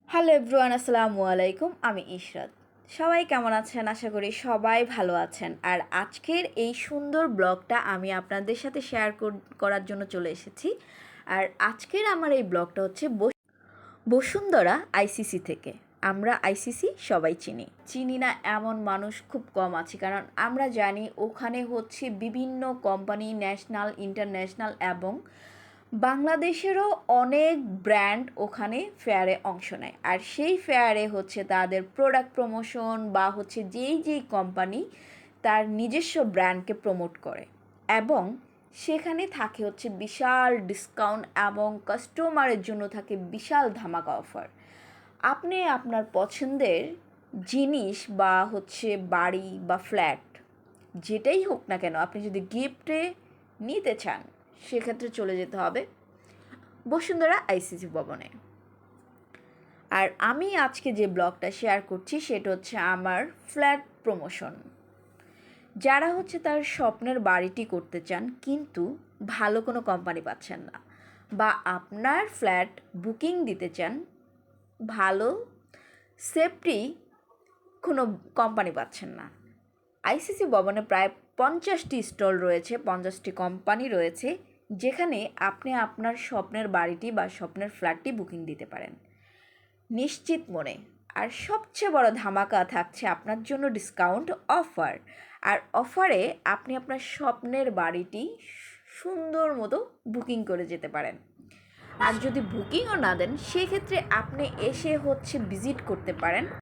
Hello everyone, আসসালামু আলাইকুম। আমি ইশরাত। সবাই কেমন আছেন? আশা করি সবাই ভালো আছেন। আর আজকের এই সুন্দর ব্লগটা আমি আপনাদের সাথে শেয়ার করার জন্য চলে এসেছি। আর আজকের আমার এই ব্লগটা হচ্ছে বসুন্ধরা আইসিসি থেকে। আমরা আইসিসি সবাই চিনি না এমন মানুষ খুব কম আছে, কারণ আমরা জানি ওখানে হচ্ছে বিভিন্ন কোম্পানি, ন্যাশনাল, ইন্টারন্যাশনাল এবং বাংলাদেশেরও অনেক ব্র্যান্ড ওখানে ফেয়ারে অংশ নেয়। আর সেই ফেয়ারে হচ্ছে তাদের প্রোডাক্ট প্রমোশন বা হচ্ছে যেই কোম্পানি তার নিজস্ব ব্র্যান্ডকে প্রমোট করে, এবং সেখানে থাকে হচ্ছে বিশাল ডিসকাউন্ট এবং কাস্টমারের জন্য থাকে বিশাল ধামাকা অফার। আপনি আপনার পছন্দের জিনিস বা হচ্ছে বাড়ি বা ফ্ল্যাট যেটাই হোক না কেন, আপনি যদি গিফটে নিতে চান সেক্ষেত্রে চলে যেতে হবে বসুন্ধরা আইসিসি ভবনে। আর আমি আজকে যে ব্লগটা শেয়ার করছি সেটা হচ্ছে আমার ফ্ল্যাট প্রমোশন। যারা হচ্ছে তার স্বপ্নের বাড়িটি করতে চান কিন্তু ভালো কোনো কোম্পানি পাচ্ছেন না, বা আপনার ফ্ল্যাট বুকিং দিতে চান, ভালো সেফটি কোনো কোম্পানি পাচ্ছেন না, আইসিসি ভবনে প্রায় 50টি স্টল রয়েছে, 50টি কোম্পানি রয়েছে, যেখানে আপনি আপনার স্বপ্নের বাড়িটি বা স্বপ্নের ফ্ল্যাটটি বুকিং দিতে পারেন নিশ্চিত মনে। আর সবচেয়ে বড় ধামাকা থাকছে আপনার জন্য ডিসকাউন্ট অফার। আর অফারে আপনি আপনার স্বপ্নের বাড়িটি সুন্দর মতো বুকিং করে যেতে পারেন। আর যদি বুকিংও না দেন সেক্ষেত্রে আপনি এসে হচ্ছে ভিজিট করতে পারেন